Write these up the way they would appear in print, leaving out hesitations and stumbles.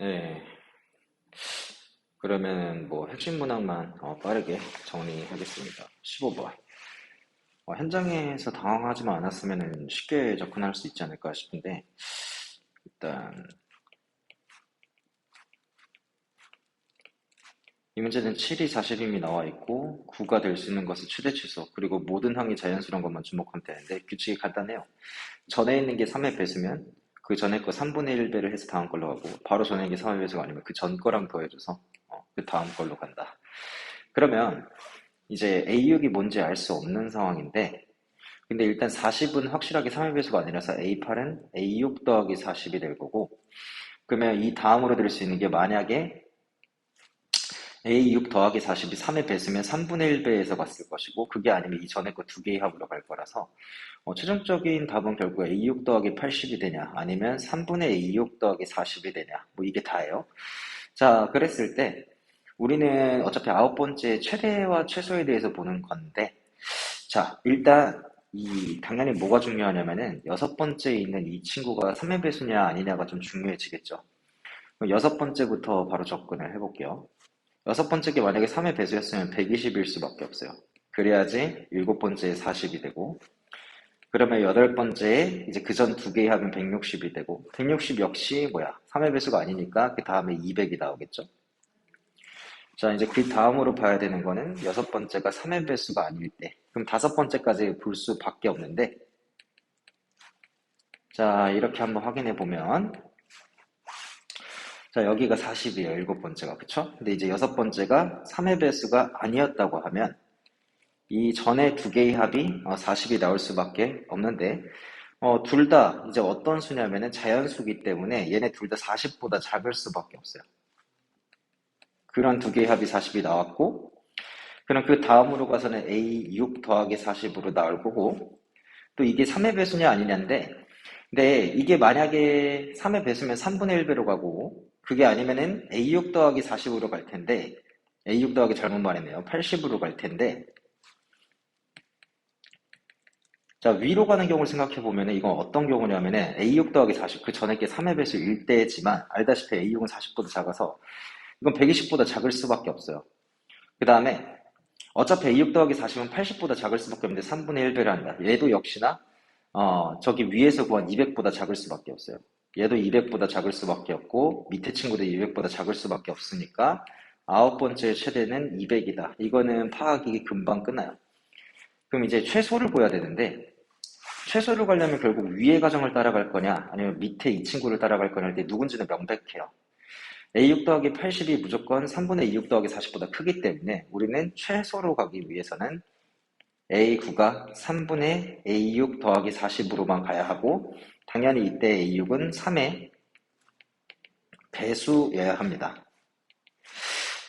네, 그러면 뭐 핵심 문항만 빠르게 정리하겠습니다. 15번. 현장에서 당황하지만 않았으면 쉽게 접근할 수 있지 않을까 싶은데, 일단 이 문제는 7이 40임이 나와 있고 9가 될 수 있는 것은 최대 최소, 그리고 모든 항이 자연수란 것만 주목하면 되는데 규칙이 간단해요. 전에 있는 게 3의 배수면 그 전에 거 3분의 1배를 해서 다음 걸로 가고, 바로 전에 게 3의 배수가 아니면 그 전 거랑 더해줘서 그 다음 걸로 간다. 그러면 이제 A6이 뭔지 알 수 없는 상황인데, 근데 일단 40은 확실하게 3의 배수가 아니라서 A8은 A6 더하기 40이 될 거고, 그러면 이 다음으로 될 수 있는 게, 만약에 A6 더하기 40이 3의 배수면 3분의 1배에서 갔을 것이고, 그게 아니면 이 전에 거 두 개의 합으로 갈 거라서 최종적인 답은 결국 A6 더하기 80이 되냐, 아니면 3분의 A6 더하기 40이 되냐, 뭐 이게 다예요. 자, 그랬을 때 우리는 어차피 아홉 번째 최대와 최소에 대해서 보는 건데, 자, 일단 당연히 뭐가 중요하냐면은 여섯 번째에 있는 이 친구가 3의 배수냐 아니냐가 좀 중요해지겠죠. 그럼 여섯 번째부터 바로 접근을 해볼게요. 여섯 번째 게 만약에 3의 배수였으면 120일 수밖에 없어요. 그래야지 일곱 번째에 40이 되고, 그러면 여덟 번째에 이제 그 전 두 개의 합은 160이 되고, 160 역시 뭐야? 3의 배수가 아니니까 그 다음에 200이 나오겠죠? 자, 이제 그 다음으로 봐야 되는 거는 여섯 번째가 3의 배수가 아닐 때. 그럼 다섯 번째까지 볼 수밖에 없는데, 자, 이렇게 한번 확인해 보면, 자, 여기가 40이에요. 일곱 번째가. 그쵸? 근데 이제 여섯 번째가 3의 배수가 아니었다고 하면, 이 전에 두 개의 합이 40이 나올 수밖에 없는데, 둘 다 이제 어떤 수냐면은 자연수기 때문에 얘네 둘 다 40보다 작을 수밖에 없어요. 그런 두 개의 합이 40이 나왔고, 그럼 그 다음으로 가서는 A6 더하기 40으로 나올 거고, 또 이게 3의 배수냐 아니냐인데, 근데 이게 만약에 3의 배수면 3분의 1배로 가고, 그게 아니면은 A6 더하기 40으로 갈 텐데, A6 더하기 잘못 말했네요. 80으로 갈 텐데, 자, 위로 가는 경우를 생각해 보면은 이건 어떤 경우냐면은 A6 더하기 40, 그 전에 게 3의 배수일 때지만, 알다시피 A6은 40보다 작아서 이건 120보다 작을 수밖에 없어요. 그 다음에 어차피 A6 더하기 40은 80보다 작을 수밖에 없는데 3분의 1배를 한다. 얘도 역시나 저기 위에서 구한 200보다 작을 수밖에 없어요. 얘도 200보다 작을 수밖에 없고, 밑에 친구도 200보다 작을 수밖에 없으니까 아홉 번째 최대는 200이다. 이거는 파악이 금방 끝나요. 그럼 이제 최소를 구해야 되는데, 최소를 가려면 결국 위의 가정을 따라갈 거냐 아니면 밑에 이 친구를 따라갈 거냐 할 때 누군지는 명백해요. A6 더하기 80이 무조건 3분의 2 6 더하기 40보다 크기 때문에 우리는 최소로 가기 위해서는 A9가 3분의 A6 더하기 40으로만 가야 하고, 당연히 이때 A6은 3의 배수여야 합니다.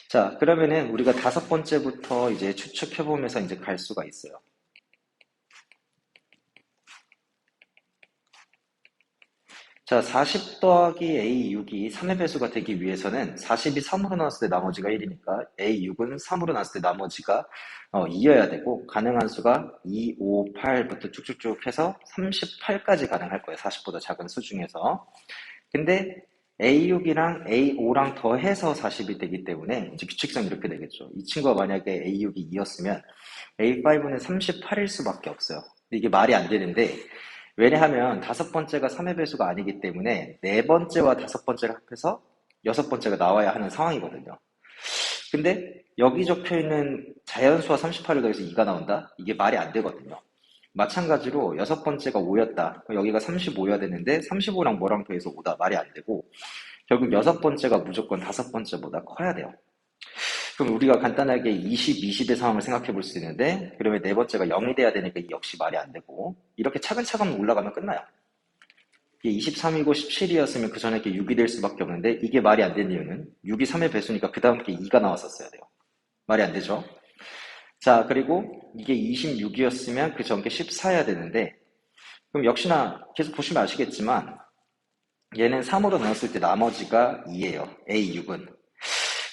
자, 그러면은 우리가 다섯 번째부터 이제 추측해보면서 이제 갈 수가 있어요. 자, 40 더하기 A6이 3의 배수가 되기 위해서는 40이 3으로 나왔을 때 나머지가 1이니까 A6은 3으로 나왔을 때 나머지가 2여야 되고, 가능한 수가 2, 5, 8부터 쭉쭉쭉 해서 38까지 가능할 거예요. 40보다 작은 수 중에서. 근데 A6이랑 A5랑 더해서 40이 되기 때문에 이제 규칙상 이렇게 되겠죠. 이 친구가 만약에 A6이 2였으면 A5는 38일 수밖에 없어요. 근데 이게 말이 안 되는데, 왜냐하면 다섯 번째가 3의 배수가 아니기 때문에 네 번째와 다섯 번째를 합해서 여섯 번째가 나와야 하는 상황이거든요. 근데 여기 적혀 있는 자연수와 38을 더해서 2가 나온다? 이게 말이 안 되거든요. 마찬가지로 여섯 번째가 5였다. 여기가 35여야 되는데 35랑 뭐랑 더해서 5다. 말이 안 되고, 결국 여섯 번째가 무조건 다섯 번째보다 커야 돼요. 그럼 우리가 간단하게 20, 20의 상황을 생각해 볼 수 있는데, 그러면 네 번째가 0이 돼야 되니까 이 역시 말이 안 되고, 이렇게 차근차근 올라가면 끝나요. 이게 23이고 17이었으면 그 전에 게 6이 될 수밖에 없는데, 이게 말이 안 되는 이유는 6이 3의 배수니까 그 다음 게 2가 나왔었어야 돼요. 말이 안 되죠? 자, 그리고 이게 26이었으면 그 전 게 14여야 되는데, 그럼 역시나 계속 보시면 아시겠지만 얘는 3으로 나눴을 때 나머지가 2예요. A6은.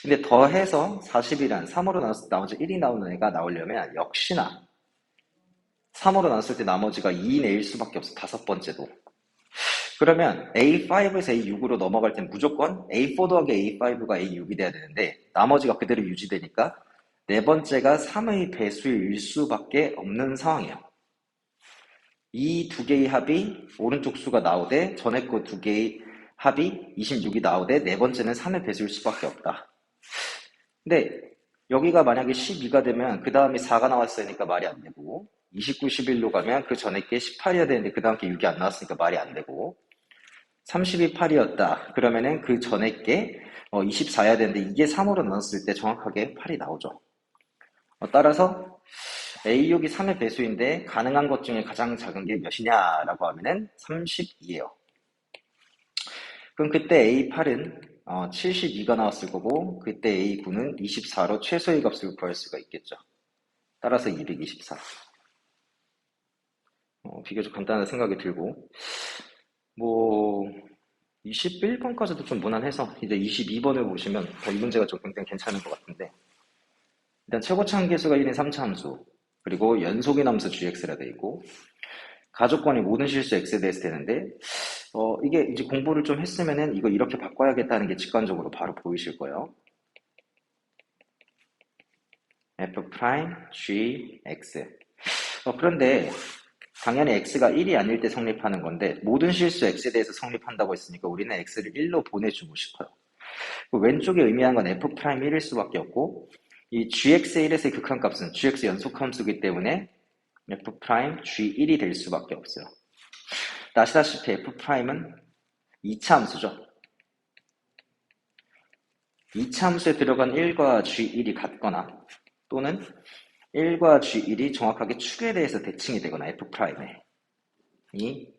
근데 더해서 40이란 3으로 나눴을 때 나머지 1이 나오는 애가 나오려면 역시나 3으로 나눴을 때 나머지가 2 내일 수밖에 없어. 다섯 번째도. 그러면 A5에서 A6으로 넘어갈 땐 무조건 A4 더하기 A5가 A6이 돼야 되는데 나머지가 그대로 유지되니까 네 번째가 3의 배수일 수밖에 없는 상황이에요. 이 두 개의 합이 오른쪽 수가 나오되 전에 거 두 개의 합이 26이 나오되 네 번째는 3의 배수일 수밖에 없다. 근데 여기가 만약에 12가 되면 그 다음에 4가 나왔으니까 말이 안 되고 29, 11로 가면 그 전에 게 18이어야 되는데 그 다음 게 6이 안 나왔으니까 말이 안 되고 30이 8이었다. 그러면은 그 전에 게 24여야 되는데 이게 3으로 나눴을 때 정확하게 8이 나오죠. 따라서 A6이 3의 배수인데 가능한 것 중에 가장 작은 게 몇이냐라고 하면은 32예요. 그럼 그때 A8은 72가 나왔을 거고 그때 A9는 24로 최소의 값을 구할 수가 있겠죠. 따라서 224. 비교적 간단한 생각이 들고 뭐 21번까지도 좀 무난해서 이제 22번을 보시면 이 문제가 좀 굉장히 괜찮은 것 같은데 일단 최고차항 계수가 1인 3차 함수 그리고 연속인 함수 gx라 되어 있고 가족관이 모든 실수 x에 대해서 되는데 이게 이제 공부를 좀 했으면은 이거 이렇게 바꿔야겠다는 게 직관적으로 바로 보이실 거예요. f 프라임 g x 그런데 당연히 x가 1이 아닐 때 성립하는 건데 모든 실수 x에 대해서 성립한다고 했으니까 우리는 x를 1로 보내주고 싶어요. 왼쪽에 의미한 건 f 프라임 1일 수밖에 없고 이 gx의 1에서의 극한값은 gx 연속함수이기 때문에 f 프라임 g1이 될 수밖에 없어요. 아시다시피 f 프라임은 2차 함수죠. 2차 함수에 들어간 1과 g1이 같거나 또는 1과 g1이 정확하게 축에 대해서 대칭이 되거나 f 프라임에 이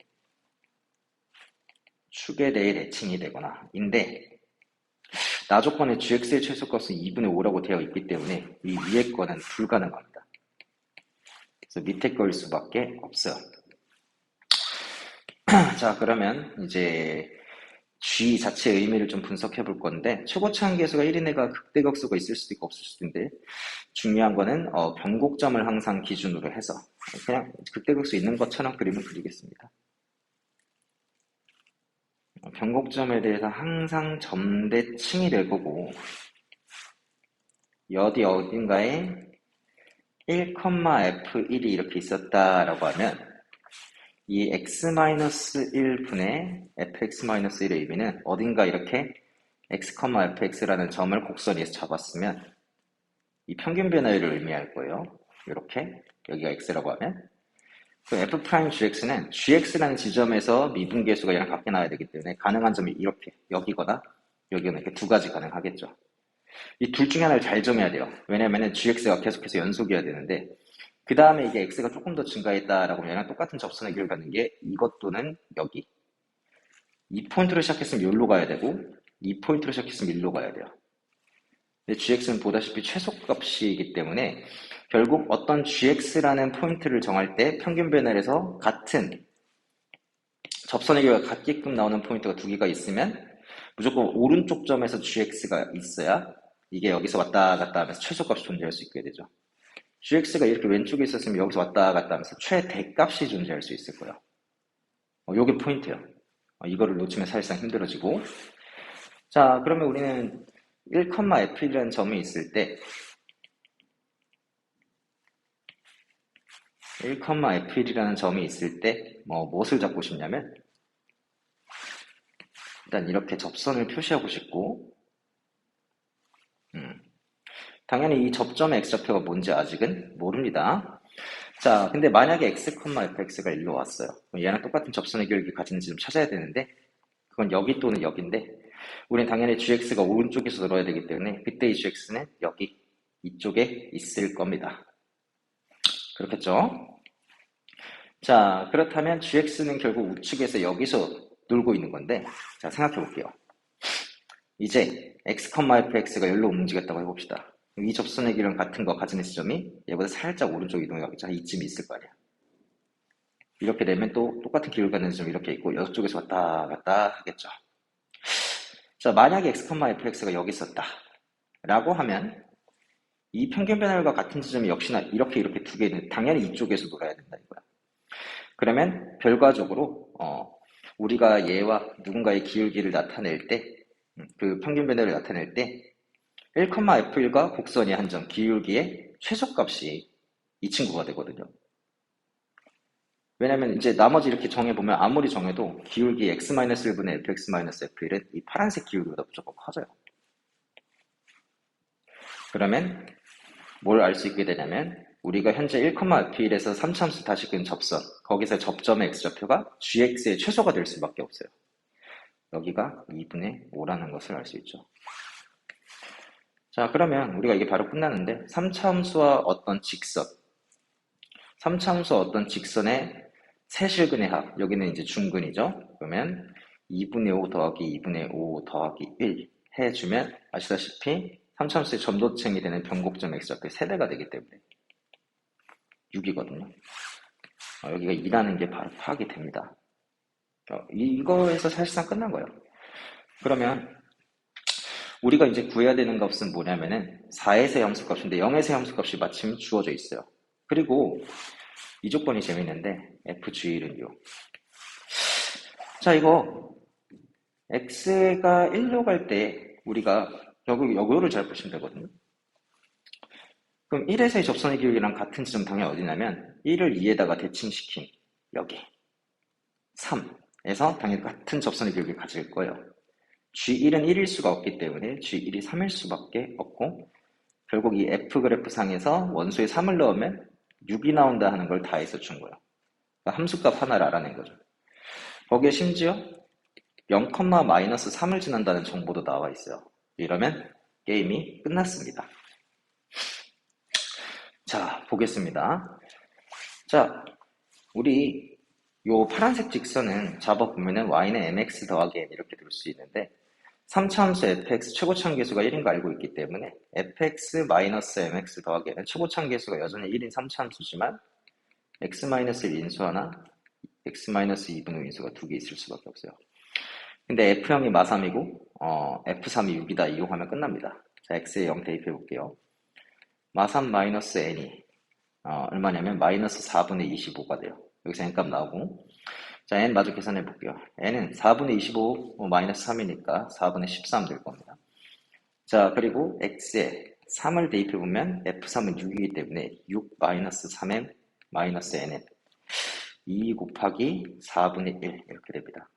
축에 대해 대칭이 되거나 인데 나조건의 gx의 최소값은 2분의 5라고 되어 있기 때문에 이 위에 거는 불가능합니다. 그래서 밑에 거일 수밖에 없어요. 자, 그러면 이제 G 자체의 의미를 좀 분석해 볼 건데 최고차항 계수가 1인 애가 극대각수가 있을 수도 있고 없을 수도 있는데 중요한 거는 변곡점을 항상 기준으로 해서 그냥 극대각수 있는 것처럼 그림을 그리겠습니다. 변곡점에 대해서 항상 점대칭이 될 거고 어딘가에 1,f1이 이렇게 있었다라고 하면 이 x-1분의 fx-1의 의미는 어딘가 이렇게 x,fx라는 점을 곡선 위에서 잡았으면 이 평균 변화율을 의미할 거예요. 이렇게 여기가 x라고 하면 그 f'(gx는) gx라는 지점에서 미분계수가 얘랑 같게 나와야 되기 때문에 가능한 점이 이렇게 여기거나 여기거나 이렇게 두 가지 가능하겠죠. 이 둘 중에 하나를 잘 정해야 돼요. 왜냐면은 gx가 계속해서 연속이어야 되는데 그 다음에 이게 x가 조금 더 증가했다라고 하면 얘랑 똑같은 접선의 길을 가는 게 이것 또는 여기 이 포인트로 시작했으면 여기로 가야 되고 이 포인트로 시작했으면 일로 가야 돼요. 근데 gx는 보다시피 최소값이기 때문에 결국 어떤 gx라는 포인트를 정할 때 평균 변화에서 같은 접선의 길이가 같게끔 나오는 포인트가 두 개가 있으면 무조건 오른쪽 점에서 gx가 있어야 이게 여기서 왔다 갔다 하면서 최소값이 존재할 수 있게 되죠. gx가 이렇게 왼쪽에 있었으면 여기서 왔다 갔다 하면서 최대값이 존재할 수 있을 거예요. 요게 포인트예요. 이거를 놓치면 사실상 힘들어지고 자 그러면 우리는 1,f이라는 점이 있을 때 1,f1이라는 점이 있을 때 무엇을 잡고 싶냐면 일단 이렇게 접선을 표시하고 싶고 당연히 이 접점의 x좌표가 뭔지 아직은 모릅니다. 자, 근데 만약에 x,fx가 일로 왔어요. 얘랑 똑같은 접선의 기울기 가지는지 좀 찾아야 되는데 그건 여기 또는 여기인데 우린 당연히 gx가 오른쪽에서 들어야 되기 때문에 그때 이 gx는 여기 이쪽에 있을 겁니다. 그렇겠죠? 자, 그렇다면 gx는 결국 우측에서 여기서 놀고 있는 건데 자, 생각해 볼게요. 이제 x,fx가 여기로 움직였다고 해봅시다. 이 접선의 길은 같은 거 가지는 지점이 얘보다 살짝 오른쪽 이동해가겠죠. 이쯤이 있을 거 아니야. 이렇게 되면 또 똑같은 길을 가는 지점이 이렇게 있고 이쪽에서 왔다 갔다 하겠죠. 자, 만약에 x,fx가 여기 있었다 라고 하면 이 평균 변화율과 같은 지점이 역시나 이렇게 두 개는 당연히 이쪽에서 놀아야 된다 이거야. 그러면 결과적으로 우리가 얘와 누군가의 기울기를 나타낼 때, 그 평균 변화를 나타낼 때 1,f1과 곡선이 한점 기울기의 최소값이 이 친구가 되거든요. 왜냐면 이제 나머지 이렇게 정해보면 아무리 정해도 기울기 x-1분의 fx-f1은 이 파란색 기울기보다 무조건 커져요. 그러면 뭘 알 수 있게 되냐면 우리가 현재 1,f1에서 3차함수 다시 끈 접선, 거기서 접점의 x좌표가 gx의 최소가 될 수밖에 없어요. 여기가 2분의 5라는 것을 알 수 있죠. 자, 그러면 우리가 이게 바로 끝나는데 3차함수와 어떤 직선, 3차함수와 어떤 직선의 세실근의 합, 여기는 이제 중근이죠. 그러면 2분의 5 더하기 2분의 5 더하기 1 해주면 아시다시피 3차함수의 점도층이 되는 변곡점 x좌표의 세배가 되기 때문에 6이거든요. 여기가 2라는 게 바로 파악이 됩니다. 이거에서 사실상 끝난 거예요. 그러면 우리가 이제 구해야 되는 값은 뭐냐면은 4에서의 함수값인데 0에서의 함수값이 마침 주어져 있어요. 그리고 이 조건이 재밌는데 fg1은 6. 자, 이거 x가 1로 갈 때 우리가 요거를 잘 보시면 되거든요. 그럼 1에서의 접선의 기울기랑 같은 지점 당연히 어디냐면 1을 2에다가 대칭시킨 여기 3에서 당연히 같은 접선의 기울기를 가질 거예요. G1은 1일 수가 없기 때문에 G1이 3일 수밖에 없고 결국 이 F그래프 상에서 원소에 3을 넣으면 6이 나온다 하는 걸 다 해서 준 거예요. 그러니까 함수값 하나를 알아낸 거죠. 거기에 심지어 0,-3을 지난다는 정보도 나와 있어요. 이러면 게임이 끝났습니다. 자, 보겠습니다. 자, 우리 요 파란색 직선은 잡아보면은 y는 mx 더하기 n 이렇게 될 수 있는데 3차함수 fx 최고차함계수가 1인 거 알고 있기 때문에 fx-mx 더하기 n은 최고차함계수가 여전히 1인 3차함수지만 x-1 인수하나 x-2분의 인수가 두 개 있을 수밖에 없어요. 근데 f형이 마3이고 f3이 6이다 이용하면 끝납니다. 자, x에 0 대입해 볼게요. 마3-n이 얼마냐면 마이너스 4분의 25가 돼요. 여기서 n값 나오고 자, n 마저 계산해 볼게요. n은 4분의 25 마이너스 3이니까 4분의 13 될 겁니다. 자, 그리고 x에 3을 대입해 보면 f3은 6이기 때문에 6 마이너스 3m 마이너스 n은 2 곱하기 4분의 1 이렇게 됩니다.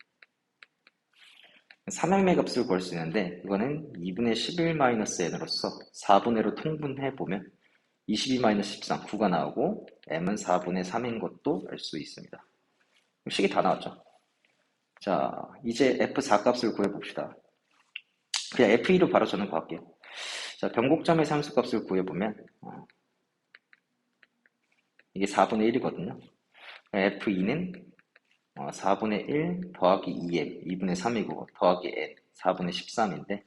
3m의 값을 구할 수 있는데 이거는 2분의 11 마이너스 n으로서 4분의로 통분해 보면 22 마이너스 13 9가 나오고 m은 4분의 3인 것도 알 수 있습니다. 식이 다 나왔죠. 자, 이제 F4 값을 구해봅시다. 그냥 F2로 바로 저는 구할게요. 자, 변곡점의 함수 값을 구해보면 이게 4분의 1이거든요. F2는 4분의 1 더하기 2m, 2분의 3이고 더하기 n, 4분의 13인데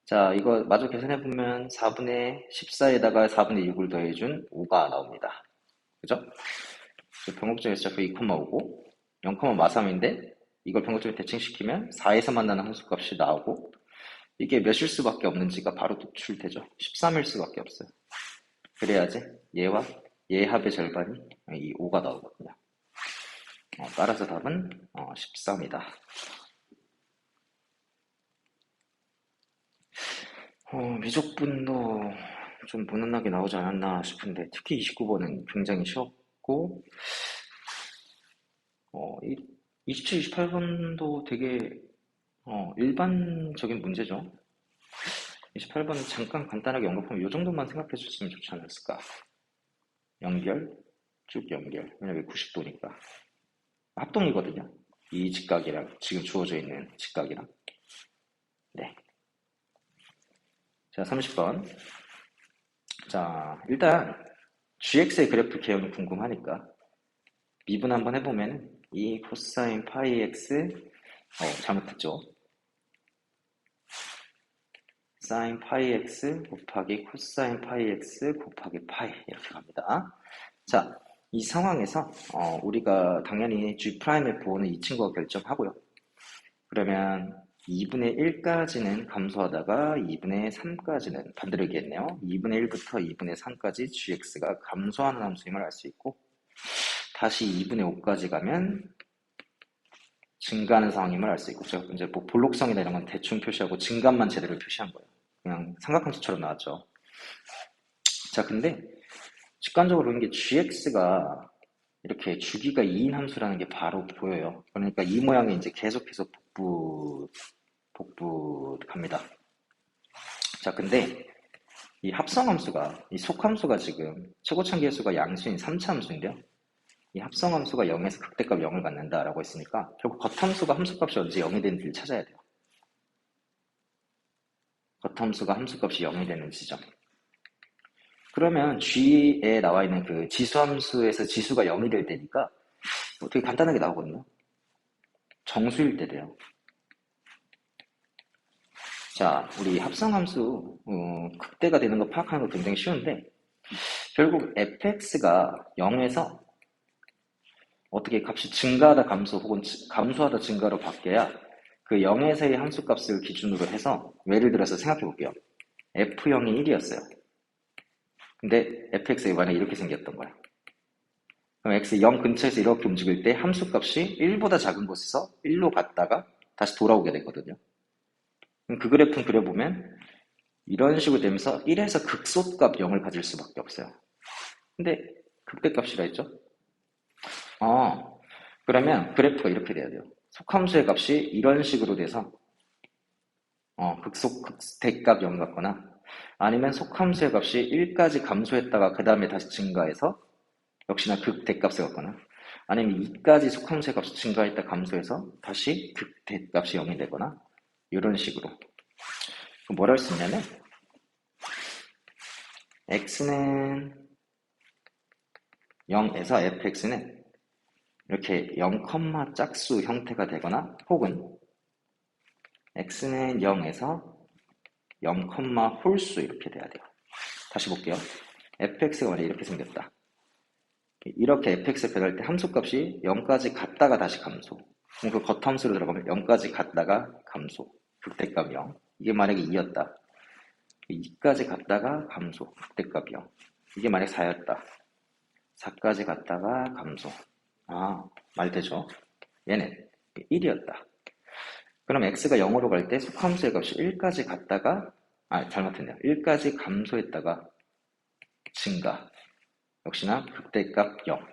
자, 이거 마저 계산해보면 4분의 14에다가 4분의 6을 더해준 5가 나옵니다. 그죠? 변곡점에서 자꾸 2,5고 0,마삼인데 이걸 변곡점에 대칭시키면 4에서 만나는 함수값이 나오고 이게 몇일 수밖에 없는지가 바로 도출되죠. 13일 수밖에 없어요. 그래야지 얘와 얘 합의 절반이 이 5가 나오거든요. 따라서 답은 13이다. 미적분도 좀 무난하게 나오지 않았나 싶은데 특히 29번은 굉장히 쉬웠고 27, 28번도 되게 일반적인 문제죠. 28번은 잠깐 간단하게 언급하면 이 정도만 생각해 주셨으면 좋지 않았을까. 연결, 쭉 연결. 왜냐면 90도니까. 합동이거든요. 이 직각이랑 지금 주어져 있는 직각이랑. 네. 자, 30번. 자, 일단 gx의 그래프 개요는 궁금하니까 미분 한번 해보면 이 코사인 파이 x 잘못했죠. 사인 파이 x 곱하기 코사인 파이 x 곱하기 파이 이렇게 갑니다. 자, 이 상황에서 우리가 당연히 G'F는 이 친구가 결정하고요. 그러면 2분의 1까지는 감소하다가 2분의 3까지는 반대로겠네요. 2분의 1부터 2분의 3까지 gx가 감소하는 함수임을 알 수 있고 다시 2분의 5까지 가면 증가하는 상황임을 알 수 있고, 제가 이제 뭐 볼록성이나 이런 건 대충 표시하고 증감만 제대로 표시한 거예요. 그냥 삼각함수처럼 나왔죠. 자, 근데 직관적으로 보는 게 gx가 이렇게 주기가 2인 함수라는 게 바로 보여요. 그러니까 이 모양이 이제 계속해서 복붙합니다. 자, 근데 이 합성함수가, 이 속함수가 지금 최고차계수가 양수인 3차 함수인데요. 이 합성함수가 0에서 극대값 0을 갖는다라고 했으니까 결국 겉함수가 함수값이 언제 0이 되는지를 찾아야 돼요. 겉함수가 함수값이 0이 되는 지점. 그러면 G에 나와 있는 그 지수함수에서 지수가 0이 될 때니까 되게 간단하게 나오거든요. 정수일 때 돼요. 자, 우리 합성함수 극대가 되는 거 파악하는 거 굉장히 쉬운데 결국 fx가 0에서 어떻게 값이 증가하다 감소 혹은 감소하다 증가로 바뀌어야 그 0에서의 함수값을 기준으로 해서 예를 들어서 생각해 볼게요. f0이 1이었어요. 근데 fx가 만약에 이렇게 생겼던 거야. 그럼 x 0 근처에서 이렇게 움직일 때 함수값이 1보다 작은 곳에서 1로 갔다가 다시 돌아오게 되거든요. 그럼 그 그래프는 그려보면 이런 식으로 되면서 1에서 극소값 0을 가질 수밖에 없어요. 근데 극대값이라 했죠? 그러면 그래프가 이렇게 돼야 돼요. 속함수의 값이 이런 식으로 돼서 극대값 0 같거나 아니면 속함수의 값이 1까지 감소했다가 그 다음에 다시 증가해서 역시나 극대값을 갖거나 아니면 2까지 속함수의 값이 증가했다 감소해서 다시 극대값이 0이 되거나 이런 식으로 뭐라 할 수 있냐면 x는 0에서 fx는 이렇게 0, 짝수 형태가 되거나 혹은 x는 0에서 0, 홀수 이렇게 돼야 돼요. 다시 볼게요. fx가 만약에 이렇게 생겼다. 이렇게 fx가 변할 때 함수값이 0까지 갔다가 다시 감소. 그럼 그 겉함수로 들어가면 0까지 갔다가 감소. 극대값 0. 이게 만약에 2였다. 2까지 갔다가 감소. 극대값 0. 이게 만약 4였다. 4까지 갔다가 감소. 말 되죠? 얘는 1이었다. 그럼 x가 0으로 갈 때 속함수의 값이 1까지 갔다가 잘못했네요. 1까지 감소했다가 증가. 역시나 극대값 0.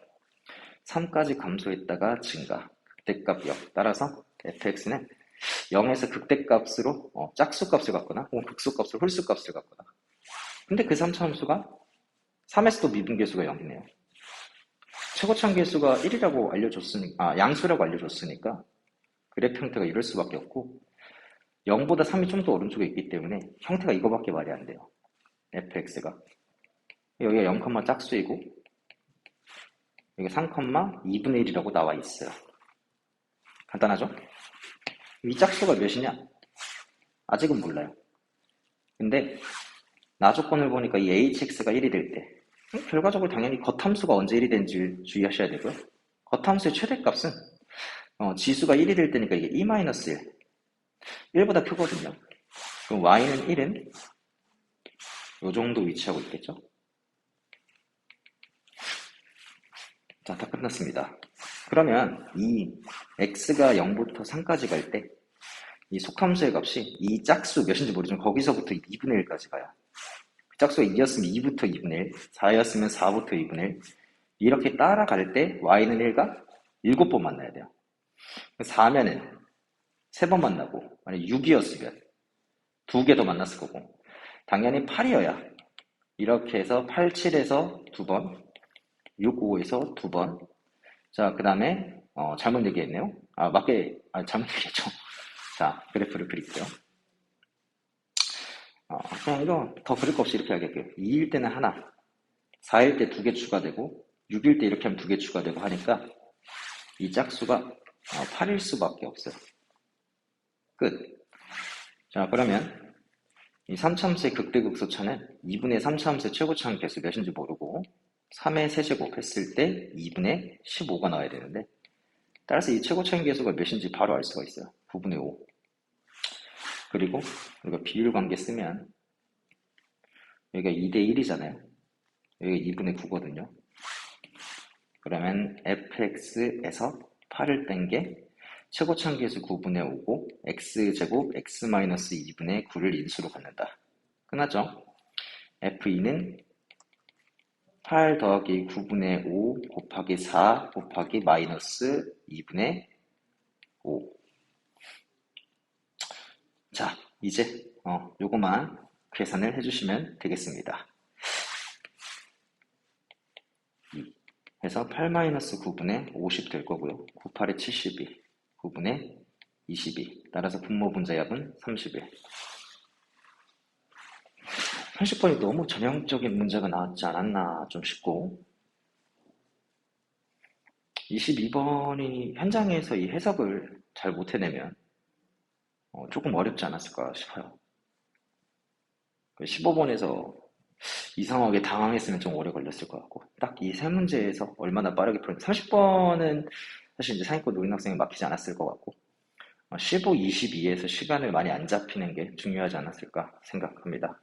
3까지 감소했다가 증가. 극대값 0. 따라서 fx는 0에서 극대값으로 짝수값을 갖거나 혹은 극소값으로 홀수값을 갖거나 근데 그 3차 함수가 3에서 또 미분계수가 0이네요. 최고차계수가 1이라고 알려줬으니까 양수라고 알려줬으니까 그래프 형태가 이럴 수밖에 없고 0보다 3이 좀 더 오른쪽에 있기 때문에 형태가 이거밖에 말이 안 돼요. fx가 여기가 0, 짝수이고 여기 3, 2분의 1이라고 나와 있어요. 간단하죠? 이 짝수가 몇이냐? 아직은 몰라요. 근데 나조건을 보니까 이 hx가 1이 될 때 결과적으로 당연히 겉함수가 언제 1이 되는지 주의하셔야 되고요. 겉함수의 최대값은 지수가 1이 될 때니까 이게 e-1 1보다 크거든요. 그럼 y는 1은 이 정도 위치하고 있겠죠? 자, 다 끝났습니다. 그러면 이 x가 0부터 3까지 갈 때 이 속함수의 값이 이 짝수 몇인지 모르지만 거기서부터 2분의 1까지 가요. 짝수가 2였으면 2부터 2분의 1, 4였으면 4부터 2분의 1 이렇게 따라갈 때 y는 1가 7번 만나야 돼요. 4면은 3번 만나고 만약 6이었으면 2개 더 만났을 거고 당연히 8이어야 이렇게 해서 8, 7에서 2번 6, 5에서 2번 자, 그 다음에 잘못 얘기했네요. 잘못 얘기했죠. 자, 그래프를 그릴게요. 그냥 이거 더 그릴 거 없이 이렇게 하겠게요. 2일 때는 하나, 4일 때 2개 추가되고 6일 때 이렇게 하면 2개 추가되고 하니까 이 짝수가 8일 수밖에 없어요. 끝. 자, 그러면 이 3차함수의 극대극소차는 2분의 3차함수의 최고차함 개수 몇인지 모르고 3의 세제곱 했을 때 2분의 15가 나와야 되는데 따라서 이 최고차임 계수가 몇인지 바로 알 수가 있어요. 9분의 5. 그리고 우리가 비율 관계 쓰면 여기가 2대 1이잖아요. 여기가 2분의 9거든요. 그러면 fx에서 8을 뺀 게 최고차함계수 9분의 5고 x제곱 x-2분의 9를 인수로 갖는다. 끝났죠? F2는 8 더하기 9분의 5 곱하기 4 곱하기 마이너스 2분의 5. 자, 이제 요거만 계산을 해주시면 되겠습니다. 그래서 8-9분의 50 될 거고요. 9, 8에 72, 9분의 22. 따라서 분모 분자합은 31. 30번이 너무 전형적인 문제가 나왔지 않았나 좀 싶고 22번이 현장에서 이 해석을 잘 못 해내면 조금 어렵지 않았을까 싶어요. 15번에서 이상하게 당황했으면 좀 오래 걸렸을 것 같고 딱 이 세 문제에서 얼마나 빠르게 풀었는지 30번은 사실 이제 상위권 노인 학생이 막히지 않았을 것 같고 15, 22에서 시간을 많이 안 잡히는 게 중요하지 않았을까 생각합니다.